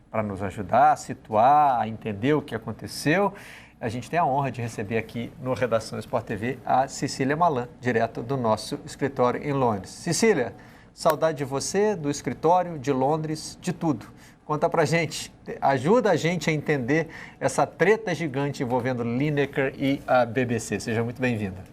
para nos ajudar a situar, a entender o que aconteceu. A gente tem a honra de receber aqui no Redação Sport TV a Cecília Malan, direto do nosso escritório em Londres. Cecília, saudade de você, do escritório, de Londres, de tudo. Conta pra gente, ajuda a gente a entender essa treta gigante envolvendo Lineker e a BBC. Seja muito bem-vinda.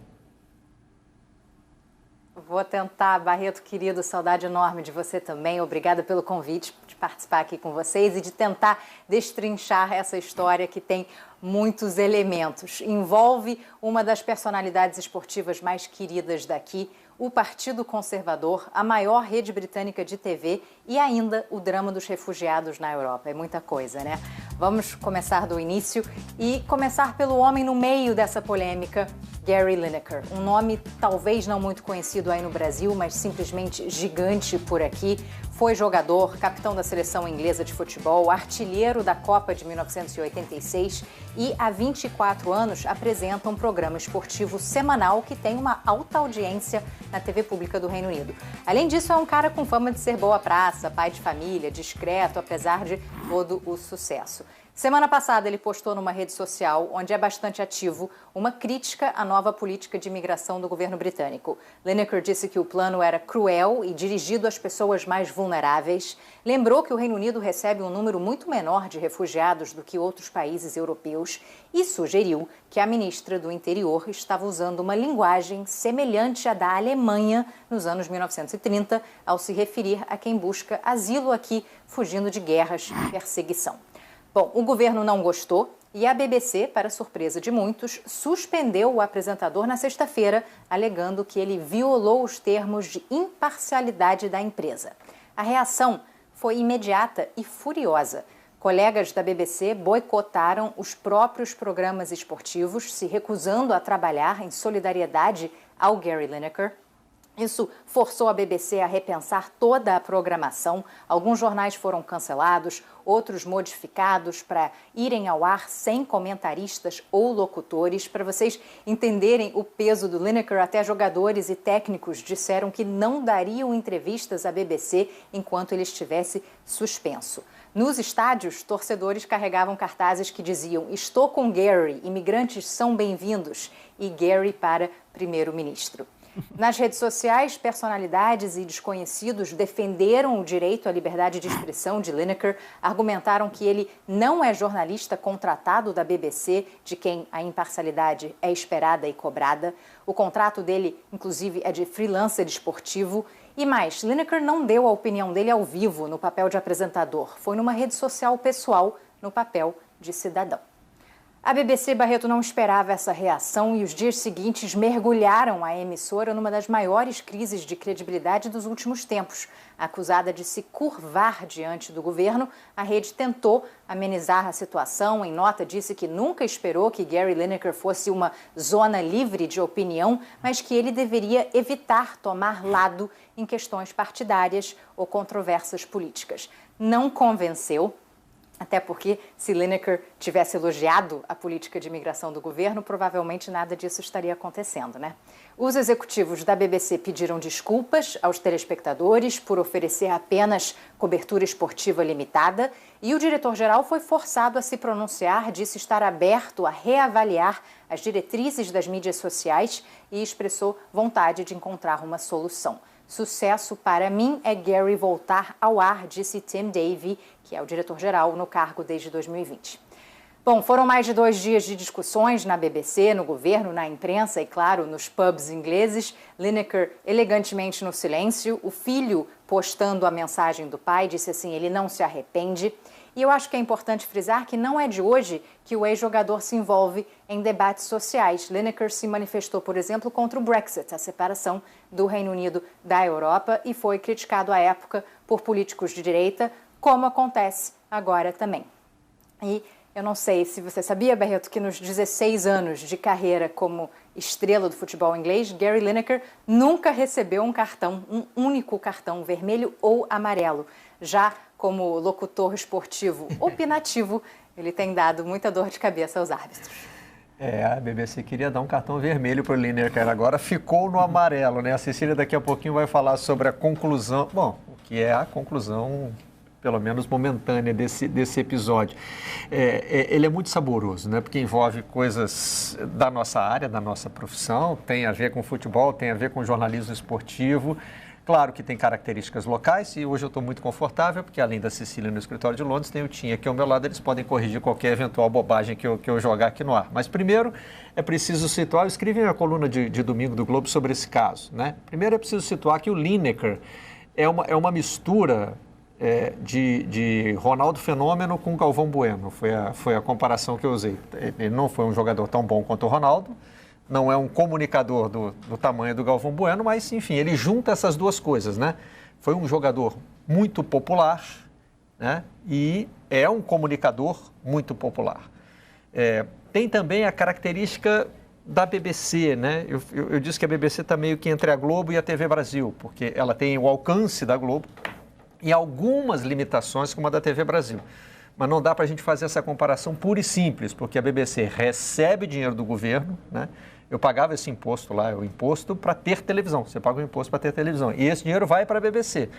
Vou tentar, Barreto, querido, saudade enorme de você também. Obrigada pelo convite de participar aqui com vocês e de tentar destrinchar essa história que tem muitos elementos. Envolve uma das personalidades esportivas mais queridas daqui, o Partido Conservador, a maior rede britânica de TV e ainda o drama dos refugiados na Europa. É muita coisa, né? Vamos começar do início e começar pelo homem no meio dessa polêmica, Gary Lineker. Um nome talvez não muito conhecido aí no Brasil, mas simplesmente gigante por aqui. Foi jogador, capitão da seleção inglesa de futebol, artilheiro da Copa de 1986 e há 24 anos apresenta um programa esportivo semanal que tem uma alta audiência na TV pública do Reino Unido. Além disso, é um cara com fama de ser boa praça, pai de família, discreto, apesar de todo o sucesso. Semana passada, ele postou numa rede social, onde é bastante ativo, uma crítica à nova política de imigração do governo britânico. Lineker disse que o plano era cruel e dirigido às pessoas mais vulneráveis. Lembrou que o Reino Unido recebe um número muito menor de refugiados do que outros países europeus e sugeriu que a ministra do Interior estava usando uma linguagem semelhante à da Alemanha nos anos 1930, ao se referir a quem busca asilo aqui, fugindo de guerras e perseguição. Bom, o governo não gostou e a BBC, para surpresa de muitos, suspendeu o apresentador na sexta-feira, alegando que ele violou os termos de imparcialidade da empresa. A reação foi imediata e furiosa. Colegas da BBC boicotaram os próprios programas esportivos, se recusando a trabalhar em solidariedade ao Gary Lineker. Isso forçou a BBC a repensar toda a programação. Alguns jornais foram cancelados, outros modificados para irem ao ar sem comentaristas ou locutores. Para vocês entenderem o peso do Lineker, até jogadores e técnicos disseram que não dariam entrevistas à BBC enquanto ele estivesse suspenso. Nos estádios, torcedores carregavam cartazes que diziam "Estou com Gary, imigrantes são bem-vindos" e Gary para primeiro-ministro. Nas redes sociais, personalidades e desconhecidos defenderam o direito à liberdade de expressão de Lineker, argumentaram que ele não é jornalista contratado da BBC, de quem a imparcialidade é esperada e cobrada. O contrato dele, inclusive, é de freelancer esportivo. E mais, Lineker não deu a opinião dele ao vivo no papel de apresentador. Foi numa rede social pessoal, no papel de cidadão. A BBC, Barreto, não esperava essa reação e os dias seguintes mergulharam a emissora numa das maiores crises de credibilidade dos últimos tempos. Acusada de se curvar diante do governo, a rede tentou amenizar a situação. Em nota, disse que nunca esperou que Gary Lineker fosse uma zona livre de opinião, mas que ele deveria evitar tomar lado em questões partidárias ou controvérsias políticas. Não convenceu. Até porque, se Lineker tivesse elogiado a política de imigração do governo, provavelmente nada disso estaria acontecendo, né? Os executivos da BBC pediram desculpas aos telespectadores por oferecer apenas cobertura esportiva limitada e o diretor-geral foi forçado a se pronunciar, disse estar aberto a reavaliar as diretrizes das mídias sociais e expressou vontade de encontrar uma solução. Sucesso para mim é Gary voltar ao ar, disse Tim Davie, que é o diretor-geral no cargo desde 2020. Bom, foram mais de 2 dias de discussões na BBC, no governo, na imprensa e, claro, nos pubs ingleses. Lineker elegantemente no silêncio, o filho postando a mensagem do pai, disse assim, ele não se arrepende. E eu acho que é importante frisar que não é de hoje que o ex-jogador se envolve em debates sociais. Lineker se manifestou, por exemplo, contra o Brexit, a separação do Reino Unido da Europa, e foi criticado à época por políticos de direita, como acontece agora também. E eu não sei se você sabia, Barreto, que nos 16 anos de carreira como estrela do futebol inglês, Gary Lineker nunca recebeu um único cartão vermelho ou amarelo. Já como locutor esportivo opinativo, ele tem dado muita dor de cabeça aos árbitros. A BBC queria dar um cartão vermelho para o Lineker, agora ficou no amarelo, né? A Cecília daqui a pouquinho vai falar sobre a conclusão, bom, o que é a conclusão pelo menos momentânea, desse episódio. Ele é muito saboroso, né? Porque envolve coisas da nossa área, da nossa profissão, tem a ver com futebol, tem a ver com jornalismo esportivo. Claro que tem características locais e hoje eu estou muito confortável, porque além da Cecília no escritório de Londres, tem o Tim aqui ao meu lado, eles podem corrigir qualquer eventual bobagem que eu jogar aqui no ar. Mas primeiro é preciso situar, eu escrevi na coluna de domingo do Globo sobre esse caso, né? Primeiro é preciso situar que o Lineker é uma mistura de Ronaldo Fenômeno com Galvão Bueno, foi a comparação que eu usei. Ele não foi um jogador tão bom quanto o Ronaldo, não é um comunicador do tamanho do Galvão Bueno, mas, enfim, ele junta essas duas coisas, né? Foi um jogador muito popular, né? E é um comunicador muito popular. Tem também a característica da BBC, né? Eu disse que a BBC está meio que entre a Globo e a TV Brasil, porque ela tem o alcance da Globo e algumas limitações como a da TV Brasil. Mas não dá para a gente fazer essa comparação pura e simples, porque a BBC recebe dinheiro do governo, né? Eu pagava esse imposto lá, o imposto para ter televisão. Você paga o imposto para ter televisão. E esse dinheiro vai para a BBC.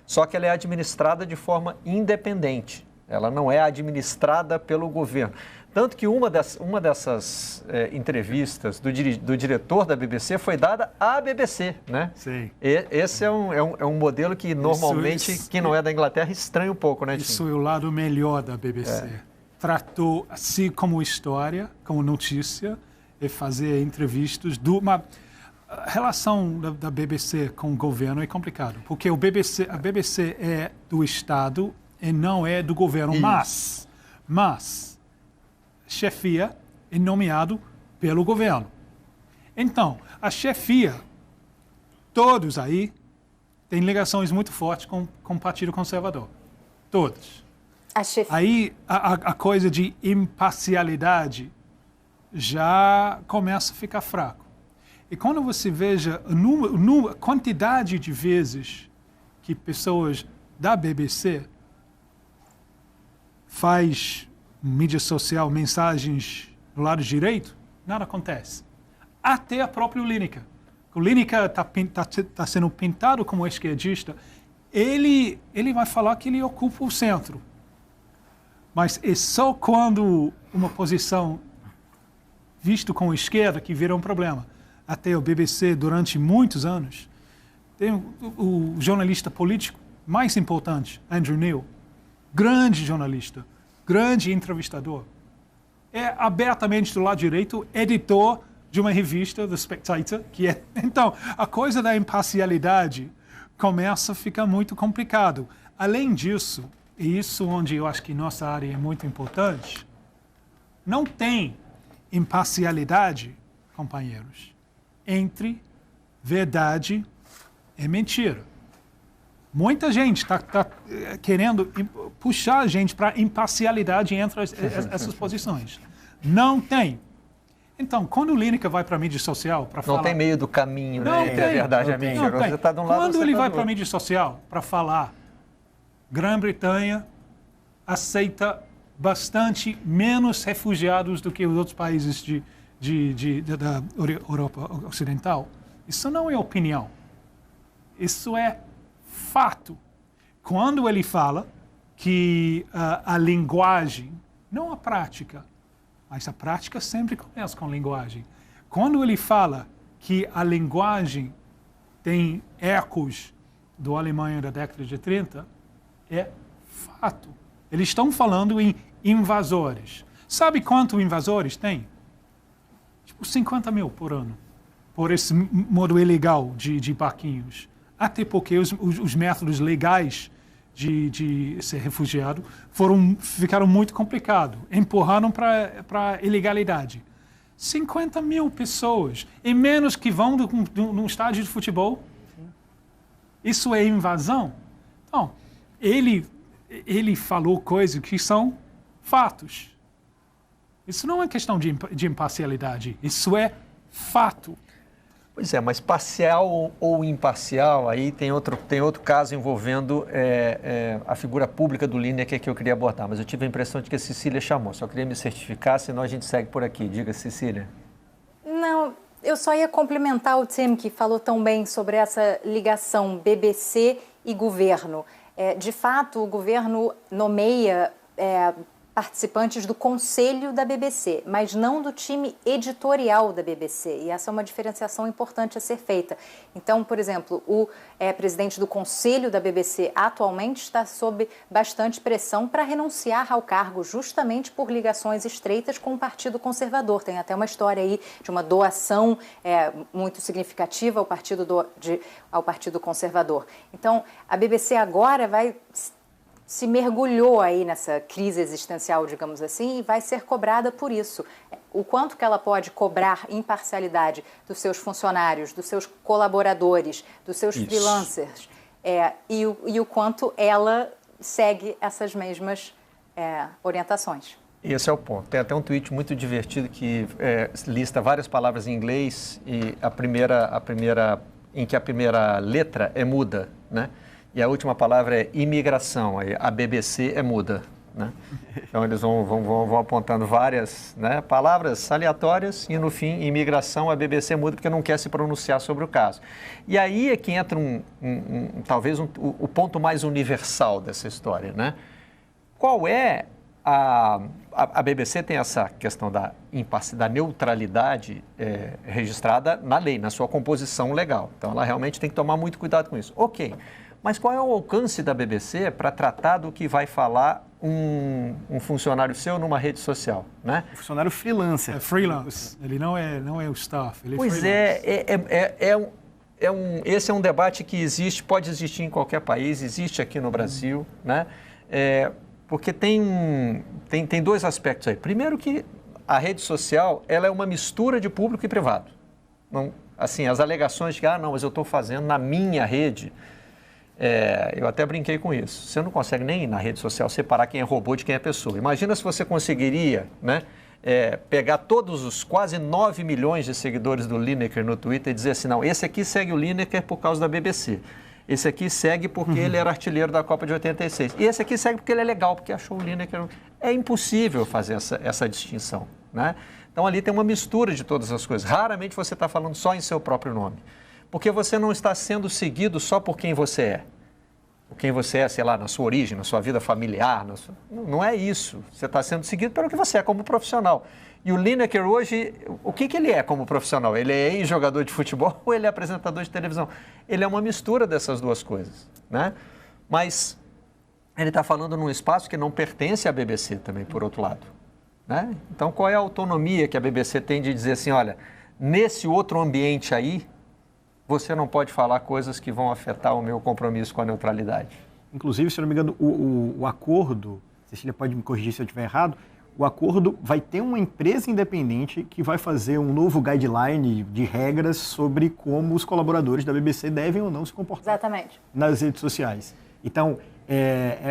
Só que ela é administrada de forma independente. Ela não é administrada pelo governo. Tanto que uma dessas entrevistas do diretor da BBC foi dada à BBC, né? Sim. Esse é um modelo que normalmente, quem não é da Inglaterra, estranha um pouco, né, Tim? Isso é o lado melhor da BBC. Tratou assim como história, como notícia, e fazer entrevistas. A relação da BBC com o governo é complicado, porque a BBC é do Estado e não é do governo, mas chefia é nomeado pelo governo. Então, a chefia, todos aí, têm ligações muito fortes com o Partido Conservador. Todos. Aí a coisa de imparcialidade já começa a ficar fraco. E quando você veja a quantidade de vezes que pessoas da BBC faz mídia social, mensagens do lado direito, nada acontece. Até a própria Lineker. O Lineker está sendo pintado como esquerdista. Ele vai falar que ele ocupa o centro. Mas é só quando uma posição visto com a esquerda que vira um problema. Até o BBC, durante muitos anos, tem o jornalista político mais importante, Andrew Neil, grande jornalista, grande entrevistador, é abertamente do lado direito, editor de uma revista, The Spectator, que é... Então, a coisa da imparcialidade começa a ficar muito complicado. Além disso, e isso onde eu acho que nossa área é muito importante, não tem imparcialidade, companheiros, entre verdade e mentira. Muita gente está querendo puxar a gente para imparcialidade entre essas posições. Não tem. Então, quando o Lineker vai para a mídia social para falar... Não tem meio do caminho, né, entre a verdade e a mentira. Você está de um lado, quando ele vai para a mídia social para falar, Grã-Bretanha aceita bastante menos refugiados do que os outros países da Europa Ocidental. Isso não é opinião. Isso é fato. Quando ele fala que a linguagem, não a prática, mas a prática sempre começa com linguagem. Quando ele fala que a linguagem tem ecos do Alemanha da década de 30, é fato. Eles estão falando em invasores. Sabe quantos invasores tem? Tipo 50 mil por ano, por esse modo ilegal de barquinhos. Até porque os métodos legais de ser refugiado ficaram muito complicados, empurraram para a ilegalidade. 50 mil pessoas, e menos que vão num estádio de futebol. Isso é invasão? Então, ele falou coisas que são fatos. Isso não é questão de imparcialidade, isso é fato. Pois é, mas parcial ou imparcial, aí tem outro caso envolvendo a figura pública do Lineker que eu queria abordar, mas eu tive a impressão de que a Cecília chamou, só queria me certificar, senão a gente segue por aqui. Diga, Cecília. Não, eu só ia complementar o Tim, que falou tão bem sobre essa ligação BBC e governo. de fato, o governo nomeia participantes do conselho da BBC, mas não do time editorial da BBC. E essa é uma diferenciação importante a ser feita. Então, por exemplo, o presidente do conselho da BBC atualmente está sob bastante pressão para renunciar ao cargo, justamente por ligações estreitas com o Partido Conservador. Tem até uma história aí de uma doação muito significativa ao Partido Conservador. Então, a BBC agora se mergulhou aí nessa crise existencial, digamos assim, e vai ser cobrada por isso. O quanto que ela pode cobrar imparcialidade dos seus funcionários, dos seus colaboradores, dos seus freelancers, e o quanto ela segue essas mesmas orientações. Esse é o ponto. Tem até um tweet muito divertido que lista várias palavras em inglês e em que a primeira letra é muda, né? E a última palavra é imigração, a BBC é muda, né? Então eles vão apontando várias, né, palavras aleatórias e no fim, imigração, a BBC muda porque não quer se pronunciar sobre o caso. E aí é que entra talvez o ponto mais universal dessa história, né? Qual é a BBC tem essa questão da neutralidade registrada na lei, na sua composição legal. Então ela realmente tem que tomar muito cuidado com isso. Ok. Mas qual é o alcance da BBC para tratar do que vai falar um funcionário seu numa rede social, né? Um funcionário freelancer. É freelance, ele não é o staff, ele é pois freelance. Esse é um debate que pode existir em qualquer país, existe aqui no Brasil, né? Porque tem dois aspectos aí. Primeiro que a rede social ela é uma mistura de público e privado. Não, assim, as alegações de que, não, mas eu estou fazendo na minha rede... eu até brinquei com isso. Você não consegue nem na rede social separar quem é robô de quem é pessoa. Imagina se você conseguiria, né, pegar todos os quase 9 milhões de seguidores do Lineker no Twitter e dizer assim, não, esse aqui segue o Lineker por causa da BBC. Esse aqui segue porque ele era artilheiro da Copa de 86. E esse aqui segue porque ele é legal, porque achou o Lineker... É impossível fazer essa distinção, né? Então ali tem uma mistura de todas as coisas. Raramente você está falando só em seu próprio nome. Porque você não está sendo seguido só por quem você é. Por quem você é, sei lá, na sua origem, na sua vida familiar. Não é isso. Você está sendo seguido pelo que você é como profissional. E o Lineker hoje, o que ele é como profissional? Ele é ex-jogador de futebol ou ele é apresentador de televisão? Ele é uma mistura dessas duas coisas, né? Mas ele está falando num espaço que não pertence à BBC também, por outro lado, né? Então, qual é a autonomia que a BBC tem de dizer assim, olha, nesse outro ambiente aí, você não pode falar coisas que vão afetar o meu compromisso com a neutralidade. Inclusive, se eu não me engano, o acordo, Cecília pode me corrigir se eu estiver errado, o acordo vai ter uma empresa independente que vai fazer um novo guideline de regras sobre como os colaboradores da BBC devem ou não se comportar. Exatamente. Nas redes sociais. Então,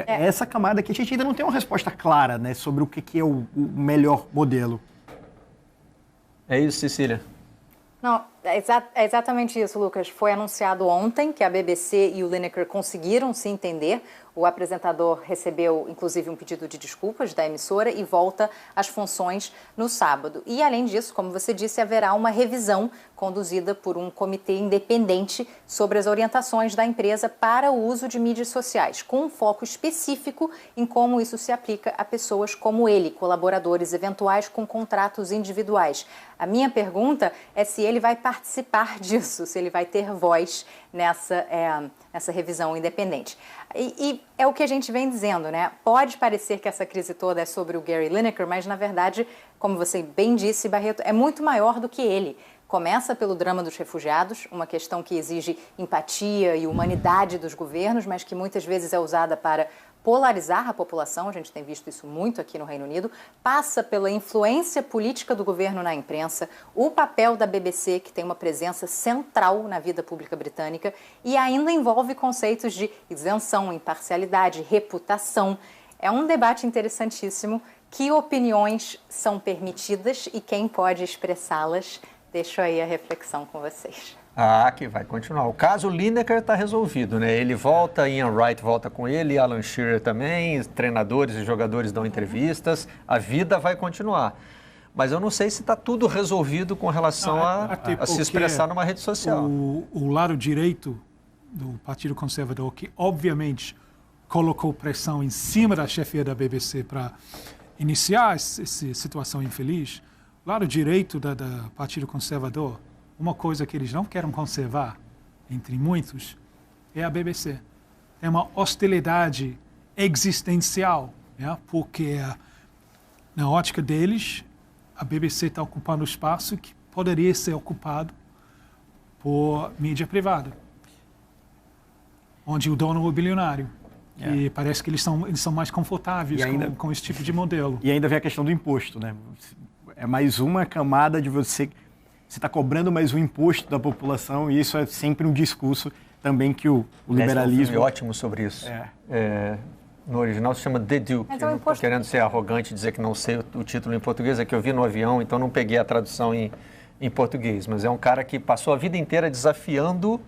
essa camada que a gente ainda não tem uma resposta clara, né, sobre o que é o melhor modelo. É isso, Cecília. Não, é exatamente isso, Lucas. Foi anunciado ontem que a BBC e o Lineker conseguiram se entender. O apresentador recebeu, inclusive, um pedido de desculpas da emissora e volta às funções no sábado. E, além disso, como você disse, haverá uma revisão conduzida por um comitê independente sobre as orientações da empresa para o uso de mídias sociais, com um foco específico em como isso se aplica a pessoas como ele, colaboradores eventuais com contratos individuais. A minha pergunta é se ele vai participar disso, se ele vai ter voz nessa revisão independente. E é o que a gente vem dizendo, né? Pode parecer que essa crise toda é sobre o Gary Lineker, mas, na verdade, como você bem disse, Barreto, é muito maior do que ele. Começa pelo drama dos refugiados, uma questão que exige empatia e humanidade dos governos, mas que muitas vezes é usada para polarizar a população, a gente tem visto isso muito aqui no Reino Unido, passa pela influência política do governo na imprensa, o papel da BBC, que tem uma presença central na vida pública britânica, e ainda envolve conceitos de isenção, imparcialidade, reputação. É um debate interessantíssimo. Que opiniões são permitidas e quem pode expressá-las? Deixo aí a reflexão com vocês. Que vai continuar. O caso Lineker está resolvido, né? Ele volta, Ian Wright volta com ele, Alan Shearer também, treinadores e jogadores dão entrevistas, a vida vai continuar. Mas eu não sei se está tudo resolvido com relação a se expressar numa rede social. O lado direito do Partido Conservador, que obviamente colocou pressão em cima da chefia da BBC para iniciar essa situação infeliz, o lado direito do Partido Conservador, uma coisa que eles não querem conservar, entre muitos, é a BBC. É uma hostilidade existencial, né? Porque, na ótica deles, a BBC está ocupando espaço que poderia ser ocupado por mídia privada, onde o dono é bilionário. E parece que eles são mais confortáveis com esse tipo de modelo. E ainda vem a questão do imposto, né? É mais uma camada de você está cobrando mais um imposto da população, e isso é sempre um discurso também que o liberalismo... Um filme ótimo sobre isso. No original se chama The Duke. Eu não estou querendo ser arrogante e dizer que não sei o título em português, é que eu vi no avião, então não peguei a tradução em português. Mas é um cara que passou a vida inteira desafiando...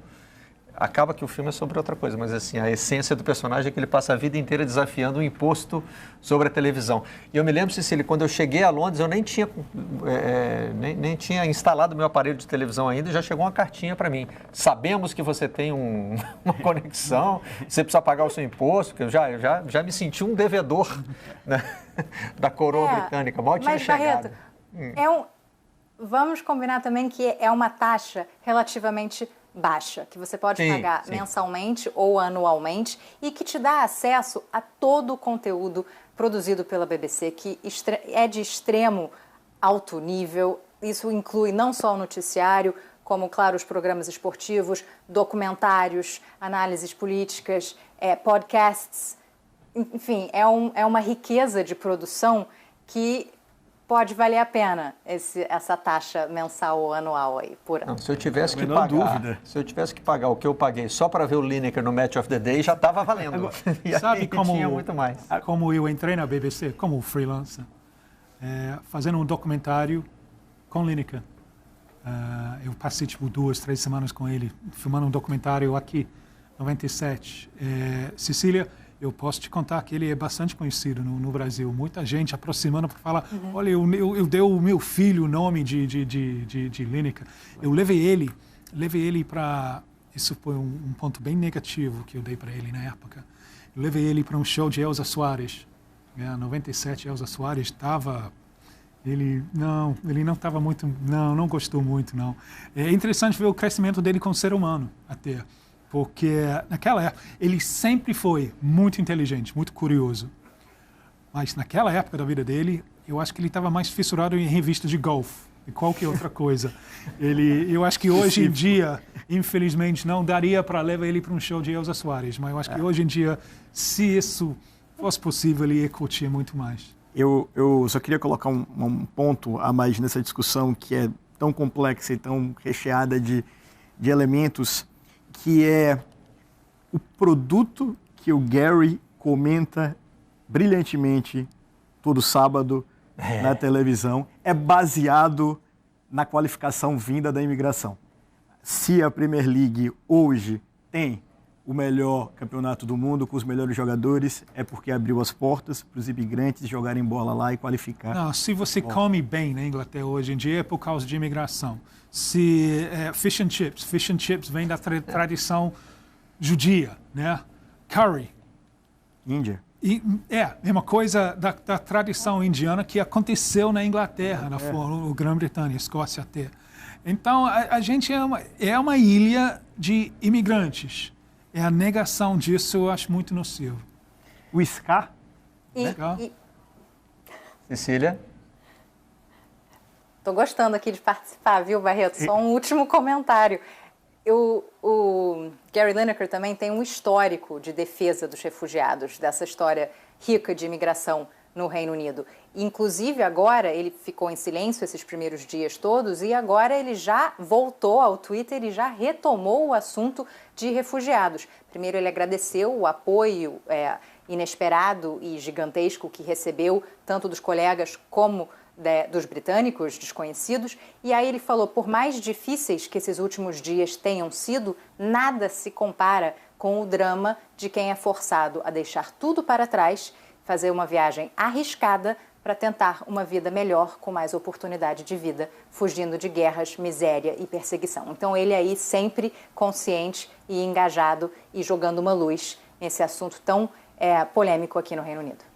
Acaba que o filme é sobre outra coisa, mas assim, a essência do personagem é que ele passa a vida inteira desafiando o imposto sobre a televisão. E eu me lembro, Cecília, quando eu cheguei a Londres, eu nem tinha instalado meu aparelho de televisão ainda, e já chegou uma cartinha para mim. Sabemos que você tem uma conexão, você precisa pagar o seu imposto, que eu já me senti um devedor, né, da coroa britânica. Mal tinha chegado. Barreto, vamos combinar também que é uma taxa relativamente baixa, que você pode pagar mensalmente ou anualmente e que te dá acesso a todo o conteúdo produzido pela BBC, que é de extremo alto nível. Isso inclui não só o noticiário, como, claro, os programas esportivos, documentários, análises políticas, podcasts. Enfim, é uma riqueza de produção que pode valer a pena essa taxa mensal ou anual aí por ano. Não, se eu tivesse que pagar o que eu paguei só para ver o Lineker no Match of the Day, já estava valendo. Sabe como tinha muito mais. Como eu entrei na BBC como freelancer, fazendo um documentário com Lineker. Eu passei 2, 3 semanas com ele, filmando um documentário aqui, 97. Cecília, eu posso te contar que ele é bastante conhecido no Brasil. Muita gente aproximando para falar, olha, eu dei o meu filho o nome de Lineker. Eu levei ele para... Isso foi um ponto bem negativo que eu dei para ele na época. Eu levei ele para um show de Elza Soares. Em 97, Elza Soares estava... Ele não estava muito... Não gostou muito, não. É interessante ver o crescimento dele como ser humano, até. Porque naquela época, ele sempre foi muito inteligente, muito curioso. Mas naquela época da vida dele, eu acho que ele estava mais fissurado em revistas de golfe e qualquer outra coisa. Eu acho que hoje em dia, infelizmente, não daria para levar ele para um show de Elza Soares. Mas eu acho que hoje em dia, se isso fosse possível, ele ia curtir muito mais. Eu só queria colocar um ponto a mais nessa discussão que é tão complexa e tão recheada de elementos, que é o produto que o Gary comenta brilhantemente todo sábado na televisão, é baseado na qualificação vinda da imigração. Se a Premier League hoje tem o melhor campeonato do mundo com os melhores jogadores, é porque abriu as portas para os imigrantes jogarem bola lá e qualificar. Não, se você come bem na Inglaterra hoje em dia é por causa de imigração. Se fish and chips vem da tradição judia, né? Curry. Índia. É uma coisa da tradição indiana que aconteceu na Inglaterra, na Grã-Bretanha, Escócia até. Então, a gente é uma ilha de imigrantes. A negação disso eu acho muito nocivo. O Scar? Cecília? Estou gostando aqui de participar, viu, Barreto? Só um último comentário. O Gary Lineker também tem um histórico de defesa dos refugiados, dessa história rica de imigração no Reino Unido. Inclusive, agora, ele ficou em silêncio esses primeiros dias todos e agora ele já voltou ao Twitter e já retomou o assunto de refugiados. Primeiro, ele agradeceu o apoio inesperado e gigantesco que recebeu, tanto dos colegas como dos britânicos desconhecidos. E aí ele falou, por mais difíceis que esses últimos dias tenham sido, nada se compara com o drama de quem é forçado a deixar tudo para trás, fazer uma viagem arriscada para tentar uma vida melhor, com mais oportunidade de vida, fugindo de guerras, miséria e perseguição. Então ele aí sempre consciente e engajado e jogando uma luz nesse assunto tão polêmico aqui no Reino Unido.